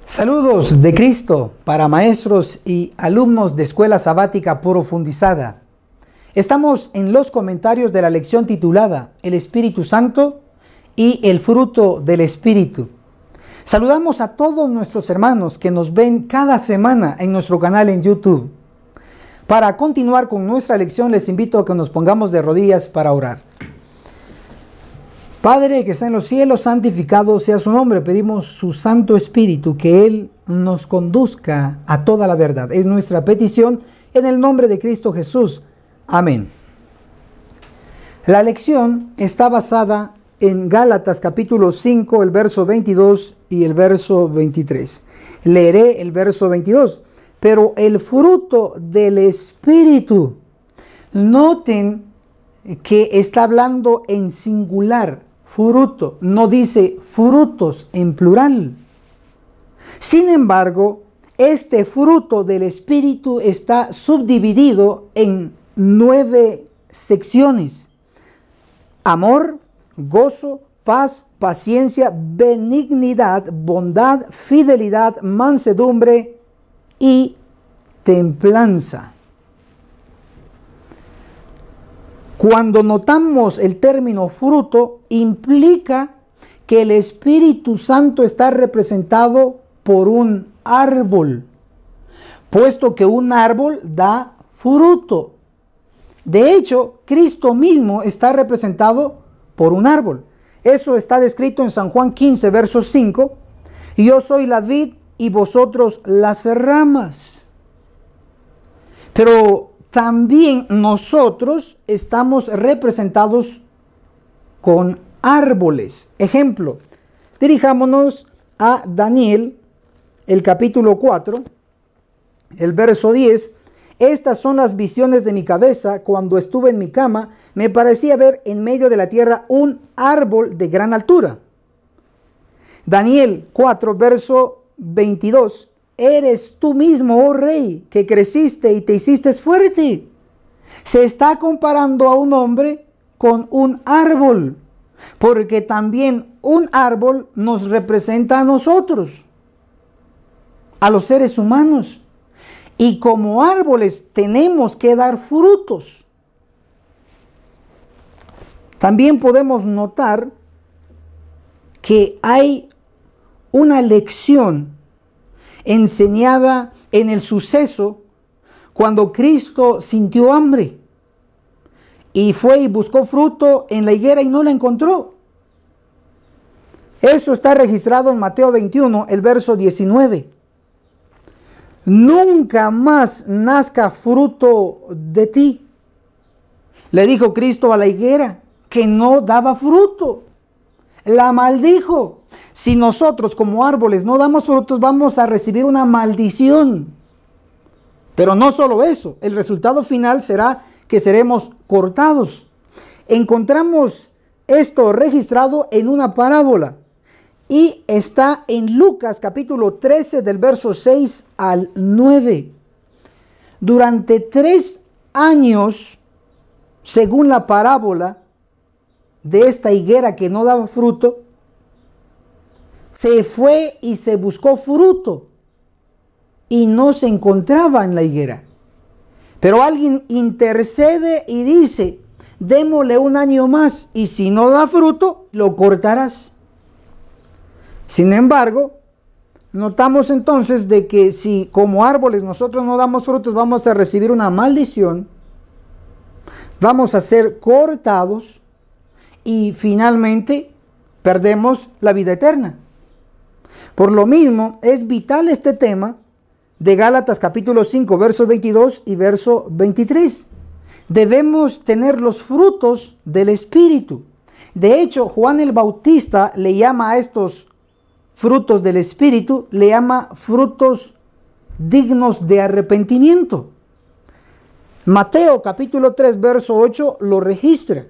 Saludos de Cristo para maestros y alumnos de Escuela Sabática Profundizada. Estamos en los comentarios de la lección titulada El Espíritu Santo y el fruto del Espíritu. Saludamos a todos nuestros hermanos que nos ven cada semana en nuestro canal en YouTube. Para continuar con nuestra lección, les invito a que nos pongamos de rodillas para orar. Padre que está en los cielos, santificado sea su nombre. Pedimos su Santo Espíritu, que Él nos conduzca a toda la verdad. Es nuestra petición en el nombre de Cristo Jesús. Amén. La lección está basada en Gálatas capítulo 5, el verso 22 y el verso 23. Leeré el verso 22. Pero el fruto del Espíritu, noten que está hablando en singular. Fruto, no dice frutos en plural. Sin embargo, este fruto del Espíritu está subdividido en 9 secciones: amor, gozo, paz, paciencia, benignidad, bondad, fidelidad, mansedumbre y templanza. Cuando notamos el término fruto, implica que el Espíritu Santo está representado por un árbol, puesto que un árbol da fruto. De hecho, Cristo mismo está representado por un árbol. Eso está descrito en San Juan 15, verso 5. Yo soy la vid y vosotros las ramas. Pero también nosotros estamos representados con árboles. Ejemplo, dirijámonos a Daniel, el capítulo 4, el verso 10. Estas son las visiones de mi cabeza. Cuando estuve en mi cama, me parecía ver en medio de la tierra un árbol de gran altura. Daniel 4, verso 22. Eres tú mismo, oh rey, que creciste y te hiciste fuerte. Se está comparando a un hombre con un árbol, porque también un árbol nos representa a nosotros, a los seres humanos. Y como árboles tenemos que dar frutos. También podemos notar que hay una lección enseñada en el suceso cuando Cristo sintió hambre y fue y buscó fruto en la higuera y no la encontró. Eso está registrado en Mateo 21, el verso 19. Nunca más nazca fruto de ti, le dijo Cristo a la higuera, que no daba fruto. La maldijo. Si nosotros como árboles no damos frutos, vamos a recibir una maldición. Pero no solo eso, el resultado final será que seremos cortados. Encontramos esto registrado en una parábola y está en Lucas capítulo 13 del verso 6 al 9. Durante 3 años, según la parábola de esta higuera que no daba fruto, se fue y se buscó fruto y no se encontraba en la higuera. Pero alguien intercede y dice, démosle 1 año más y si no da fruto, lo cortarás. Sin embargo, notamos entonces de que si como árboles nosotros no damos frutos, vamos a recibir una maldición, vamos a ser cortados y finalmente perdemos la vida eterna. Por lo mismo, es vital este tema de Gálatas capítulo 5, verso 22 y verso 23. Debemos tener los frutos del Espíritu. De hecho, Juan el Bautista le llama a estos frutos del Espíritu, le llama frutos dignos de arrepentimiento. Mateo capítulo 3, verso 8 lo registra.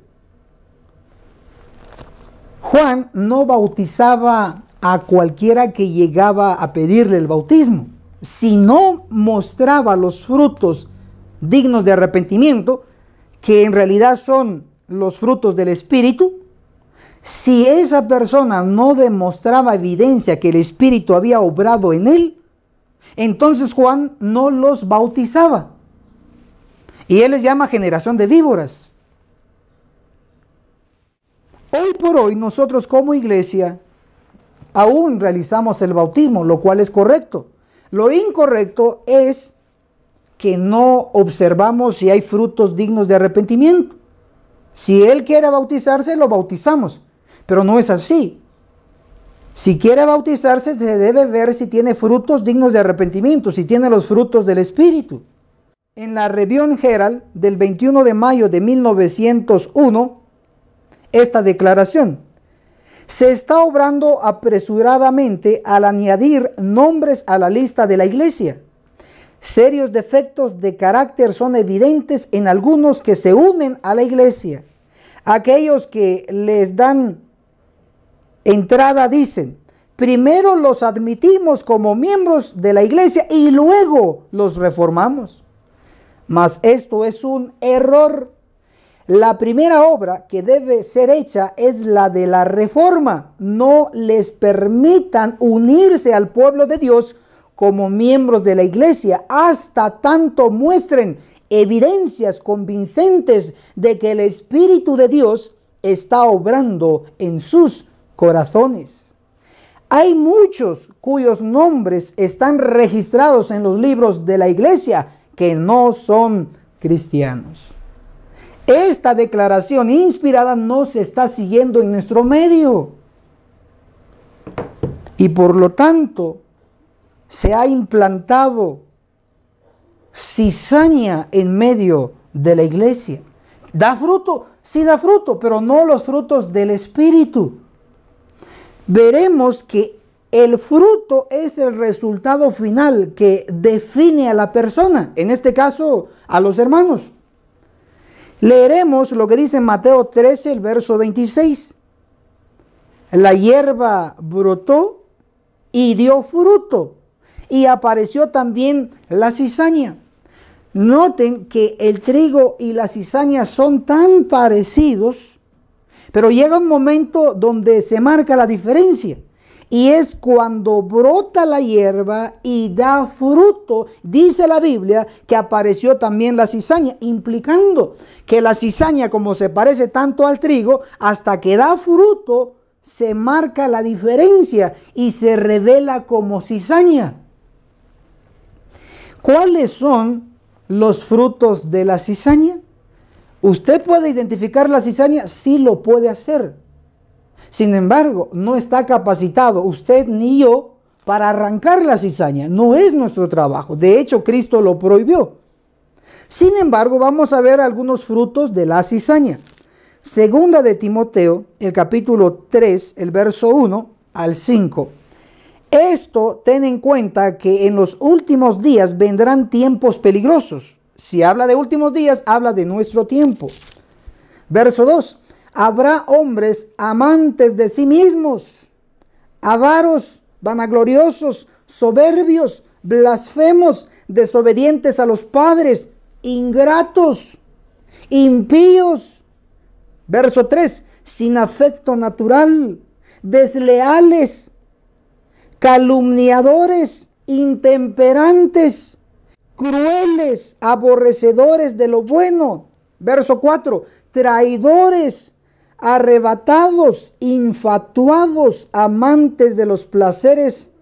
Juan no bautizaba a cualquiera que llegaba a pedirle el bautismo. Si no mostraba los frutos dignos de arrepentimiento, que en realidad son los frutos del Espíritu, Si esa persona no demostraba evidencia que el Espíritu había obrado en él, entonces Juan no los bautizaba. Y él les llama generación de víboras. Hoy por hoy nosotros como iglesia aún realizamos el bautismo, lo cual es correcto. Lo incorrecto es que no observamos si hay frutos dignos de arrepentimiento. Si él quiere bautizarse, lo bautizamos, pero no es así. Si quiere bautizarse, se debe ver si tiene frutos dignos de arrepentimiento, si tiene los frutos del Espíritu. En la Review Herald del 21 de mayo de 1901, esta declaración: se está obrando apresuradamente al añadir nombres a la lista de la iglesia. Serios defectos de carácter son evidentes en algunos que se unen a la iglesia. Aquellos que les dan entrada dicen: primero los admitimos como miembros de la iglesia y luego los reformamos. Mas esto es un error. La primera obra que debe ser hecha es la de la reforma. No les permitan unirse al pueblo de Dios como miembros de la iglesia hasta tanto muestren evidencias convincentes de que el Espíritu de Dios está obrando en sus corazones. Hay muchos cuyos nombres están registrados en los libros de la iglesia que no son cristianos. Esta declaración inspirada no se está siguiendo en nuestro medio. Y por lo tanto, se ha implantado cizaña en medio de la iglesia. ¿Da fruto? Sí da fruto, pero no los frutos del Espíritu. Veremos que el fruto es el resultado final que define a la persona, en este caso a los hermanos. Leeremos lo que dice en Mateo 13, el verso 26. La hierba brotó y dio fruto, y apareció también la cizaña. Noten que el trigo y la cizaña son tan parecidos, pero llega un momento donde se marca la diferencia. Y es cuando brota la hierba y da fruto. Dice la Biblia que apareció también la cizaña, implicando que la cizaña, como se parece tanto al trigo, hasta que da fruto, se marca la diferencia y se revela como cizaña. ¿Cuáles son los frutos de la cizaña? ¿Usted puede identificar la cizaña? Sí lo puede hacer. Sin embargo, no está capacitado usted ni yo para arrancar la cizaña. No es nuestro trabajo. De hecho, Cristo lo prohibió. Sin embargo, vamos a ver algunos frutos de la cizaña. Segunda de Timoteo, el capítulo 3, el verso 1 al 5. Esto, ten en cuenta que en los últimos días vendrán tiempos peligrosos. Si habla de últimos días, habla de nuestro tiempo. Verso 2. Habrá hombres amantes de sí mismos, avaros, vanagloriosos, soberbios, blasfemos, desobedientes a los padres, ingratos, impíos. Verso 3. Sin afecto natural, desleales, calumniadores, intemperantes, crueles, aborrecedores de lo bueno. Verso 4. Traidores, arrebatados, infatuados, amantes de los placeres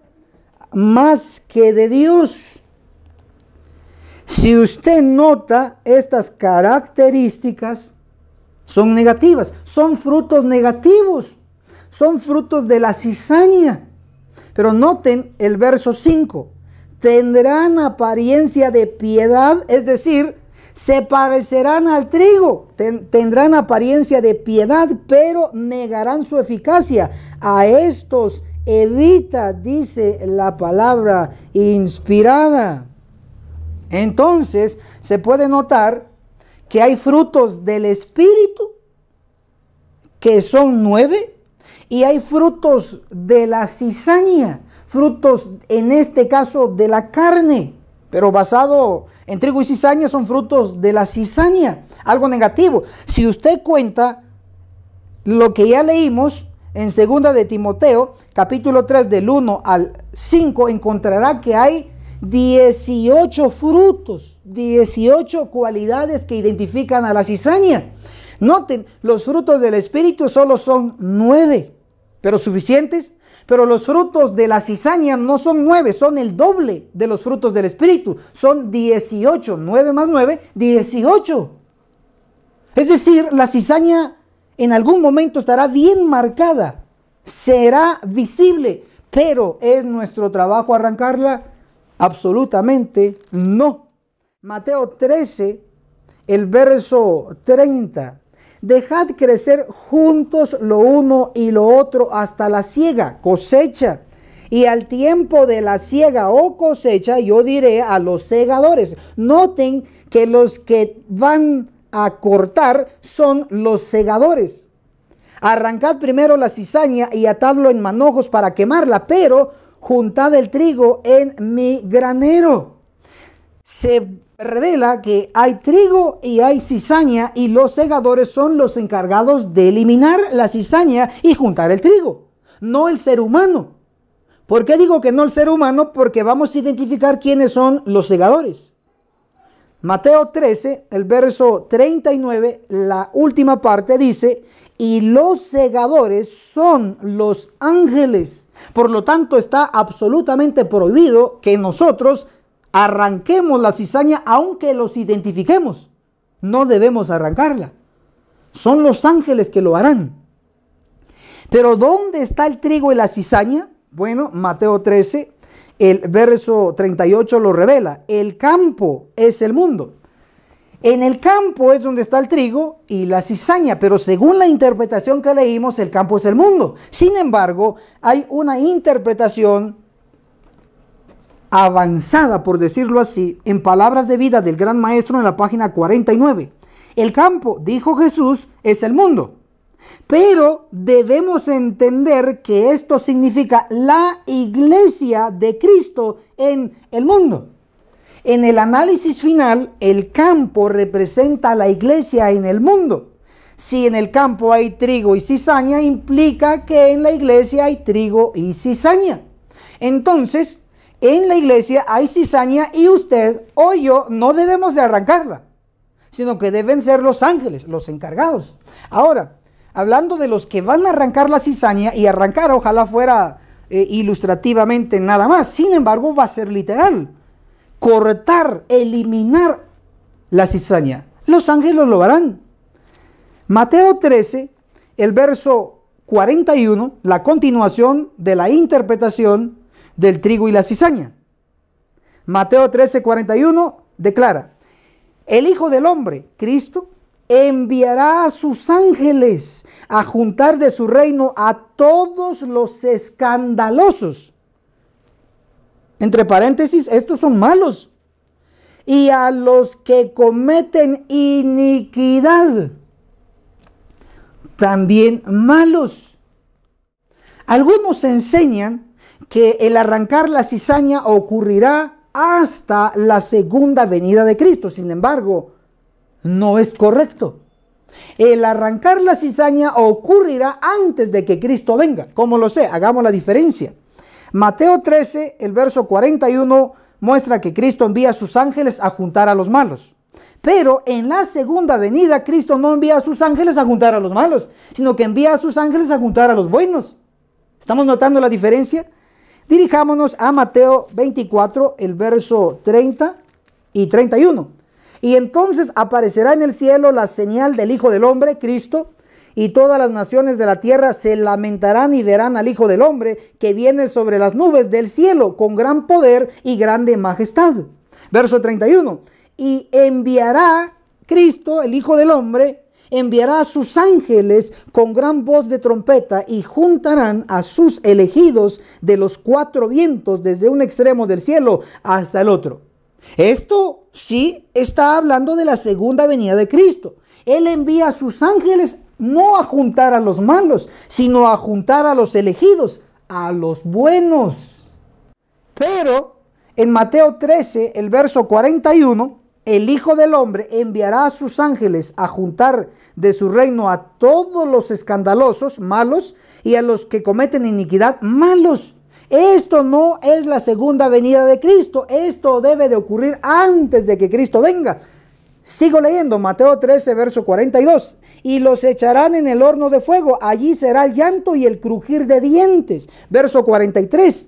más que de Dios. Si usted nota, estas características son negativas, son frutos negativos, son frutos de la cizaña. Pero noten el verso 5. Tendrán apariencia de piedad, es decir, se parecerán al trigo, tendrán apariencia de piedad, pero negarán su eficacia. A estos evita, dice la palabra inspirada. Entonces, se puede notar que hay frutos del Espíritu, que son 9, y hay frutos de la cizaña, frutos en este caso de la carne, pero basado en trigo y cizaña, son frutos de la cizaña, algo negativo. Si usted cuenta lo que ya leímos en 2 de Timoteo, capítulo 3, del 1 al 5, encontrará que hay 18 frutos, 18 cualidades que identifican a la cizaña. Noten, los frutos del Espíritu solo son 9, pero suficientes. Pero los frutos de la cizaña no son 9, son el doble de los frutos del Espíritu. Son 18, 9 más 9, 18. Es decir, la cizaña en algún momento estará bien marcada, será visible, pero ¿es nuestro trabajo arrancarla? Absolutamente no. Mateo 13, el verso 30. Dejad crecer juntos lo uno y lo otro hasta la siega, cosecha. Y al tiempo de la siega o cosecha, yo diré a los segadores. Noten que los que van a cortar son los segadores. Arrancad primero la cizaña y atadlo en manojos para quemarla, pero juntad el trigo en mi granero. Se revela que hay trigo y hay cizaña, y los segadores son los encargados de eliminar la cizaña y juntar el trigo, no el ser humano. ¿Por qué digo que no el ser humano? Porque vamos a identificar quiénes son los segadores. Mateo 13, el verso 39, la última parte dice: y los segadores son los ángeles. Por lo tanto, está absolutamente prohibido que nosotros arranquemos la cizaña, aunque los identifiquemos. No debemos arrancarla. Son los ángeles que lo harán. Pero ¿dónde está el trigo y la cizaña? Bueno, Mateo 13, el verso 38 lo revela. El campo es el mundo. En el campo es donde está el trigo y la cizaña, pero según la interpretación que leímos, el campo es el mundo. Sin embargo, hay una interpretación avanzada, por decirlo así, en Palabras de Vida del Gran Maestro, en la página 49. El campo, dijo Jesús, es el mundo. Pero debemos entender que esto significa la iglesia de Cristo en el mundo. En el análisis final, el campo representa a la iglesia en el mundo. Si en el campo hay trigo y cizaña, implica que en la iglesia hay trigo y cizaña. Entonces, en la iglesia hay cizaña y usted o yo no debemos de arrancarla, sino que deben ser los ángeles, los encargados. Ahora, hablando de los que van a arrancar la cizaña, y arrancar ojalá fuera ilustrativamente nada más, sin embargo va a ser literal. Cortar, eliminar la cizaña. Los ángeles lo harán. Mateo 13, el verso 41, la continuación de la interpretación del trigo y la cizaña. Mateo 13, 41 declara: el Hijo del Hombre, Cristo, enviará a sus ángeles a juntar de su reino a todos los escandalosos. Entre paréntesis, estos son malos. Y a los que cometen iniquidad, también malos. Algunos enseñan que el arrancar la cizaña ocurrirá hasta la segunda venida de Cristo. Sin embargo, no es correcto. El arrancar la cizaña ocurrirá antes de que Cristo venga. ¿Cómo lo sé? Hagamos la diferencia. Mateo 13, el verso 41, muestra que Cristo envía a sus ángeles a juntar a los malos. Pero en la segunda venida, Cristo no envía a sus ángeles a juntar a los malos, sino que envía a sus ángeles a juntar a los buenos. ¿Estamos notando la diferencia? Dirijámonos a Mateo 24, el verso 30 y 31. Y entonces aparecerá en el cielo la señal del Hijo del Hombre, Cristo, y todas las naciones de la tierra se lamentarán y verán al Hijo del Hombre que viene sobre las nubes del cielo con gran poder y grande majestad. Verso 31. Y enviará Cristo, el Hijo del Hombre, enviará a sus ángeles con gran voz de trompeta y juntarán a sus elegidos de los cuatro vientos desde un extremo del cielo hasta el otro. Esto sí está hablando de la segunda venida de Cristo. Él envía a sus ángeles no a juntar a los malos, sino a juntar a los elegidos, a los buenos. Pero en Mateo 13, el verso 41, el Hijo del Hombre enviará a sus ángeles a juntar de su reino a todos los escandalosos, malos, y a los que cometen iniquidad, malos. Esto no es la segunda venida de Cristo. Esto debe de ocurrir antes de que Cristo venga. Sigo leyendo, Mateo 13, verso 42. Y los echarán en el horno de fuego. Allí será el llanto y el crujir de dientes. Verso 43.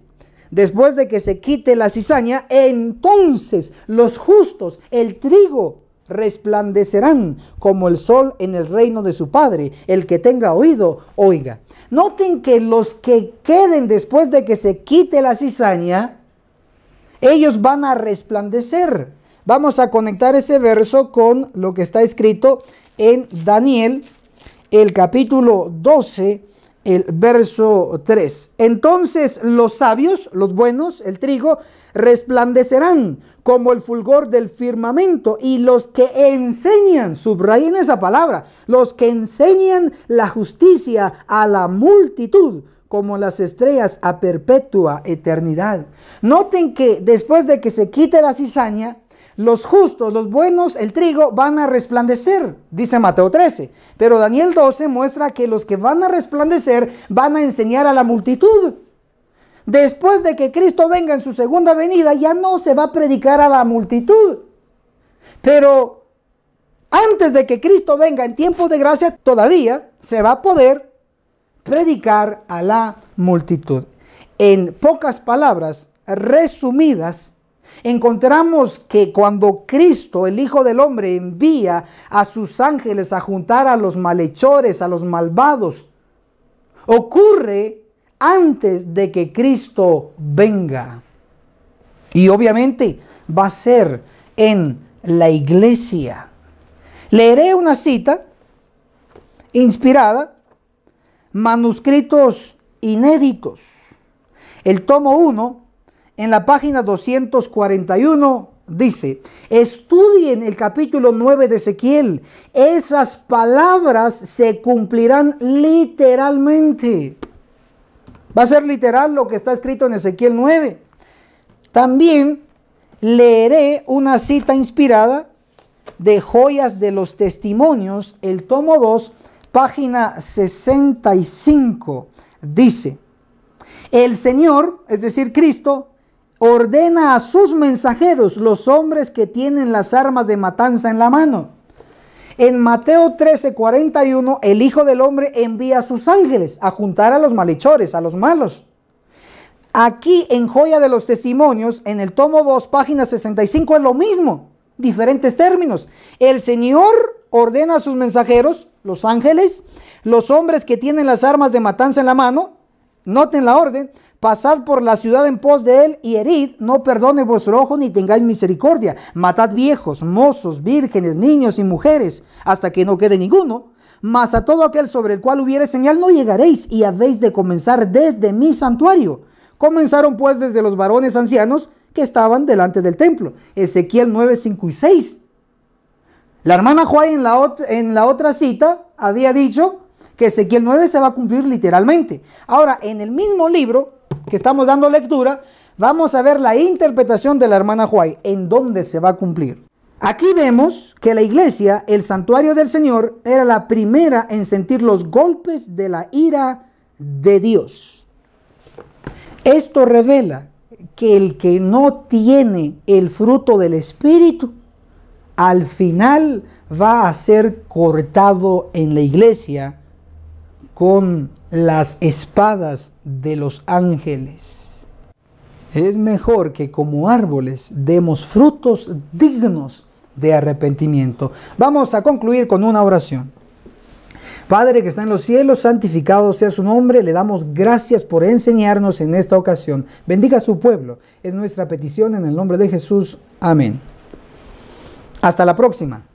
Después de que se quite la cizaña, entonces los justos, el trigo, resplandecerán como el sol en el reino de su Padre. El que tenga oído, oiga. Noten que los que queden después de que se quite la cizaña, ellos van a resplandecer. Vamos a conectar ese verso con lo que está escrito en Daniel, el capítulo 12, el verso 3. Entonces los sabios, los buenos, el trigo, resplandecerán como el fulgor del firmamento, y los que enseñan, subrayen esa palabra, los que enseñan la justicia a la multitud, como las estrellas a perpetua eternidad. Noten que después de que se quite la cizaña, los justos, los buenos, el trigo, van a resplandecer, dice Mateo 13. Pero Daniel 12 muestra que los que van a resplandecer van a enseñar a la multitud. Después de que Cristo venga en su segunda venida, ya no se va a predicar a la multitud. Pero antes de que Cristo venga en tiempo de gracia, todavía se va a poder predicar a la multitud. En pocas palabras resumidas, encontramos que cuando Cristo, el Hijo del Hombre, envía a sus ángeles a juntar a los malhechores, a los malvados, ocurre antes de que Cristo venga. Y obviamente va a ser en la iglesia. Leeré una cita inspirada, manuscritos inéditos. El tomo 1, en la página 241, dice: estudien el capítulo 9 de Ezequiel. Esas palabras se cumplirán literalmente. Va a ser literal lo que está escrito en Ezequiel 9. También leeré una cita inspirada de Joyas de los Testimonios, el tomo 2, página 65. Dice: el Señor, es decir, Cristo, ordena a sus mensajeros, los hombres que tienen las armas de matanza en la mano. En Mateo 13, 41, el Hijo del Hombre envía a sus ángeles a juntar a los malhechores, a los malos. Aquí en Joya de los Testimonios, en el tomo 2, página 65, es lo mismo, diferentes términos. El Señor ordena a sus mensajeros, los ángeles, los hombres que tienen las armas de matanza en la mano. Noten la orden: pasad por la ciudad en pos de él y herid, no perdone vuestro ojo ni tengáis misericordia. Matad viejos, mozos, vírgenes, niños y mujeres, hasta que no quede ninguno. Mas a todo aquel sobre el cual hubiere señal no llegaréis, y habéis de comenzar desde mi santuario. Comenzaron pues desde los varones ancianos que estaban delante del templo. Ezequiel 9, 5 y 6. La hermana Juay en la otra cita había dicho que Ezequiel 9 se va a cumplir literalmente. Ahora, en el mismo libro que estamos dando lectura, vamos a ver la interpretación de la hermana Juay, en dónde se va a cumplir. Aquí vemos que la iglesia, el santuario del Señor, era la primera en sentir los golpes de la ira de Dios. Esto revela que el que no tiene el fruto del Espíritu, al final va a ser cortado en la iglesia con las espadas de los ángeles. Es mejor que como árboles demos frutos dignos de arrepentimiento. Vamos a concluir con una oración. Padre que está en los cielos, santificado sea su nombre. Le damos gracias por enseñarnos en esta ocasión. Bendiga a su pueblo. Es nuestra petición en el nombre de Jesús. Amén. Hasta la próxima.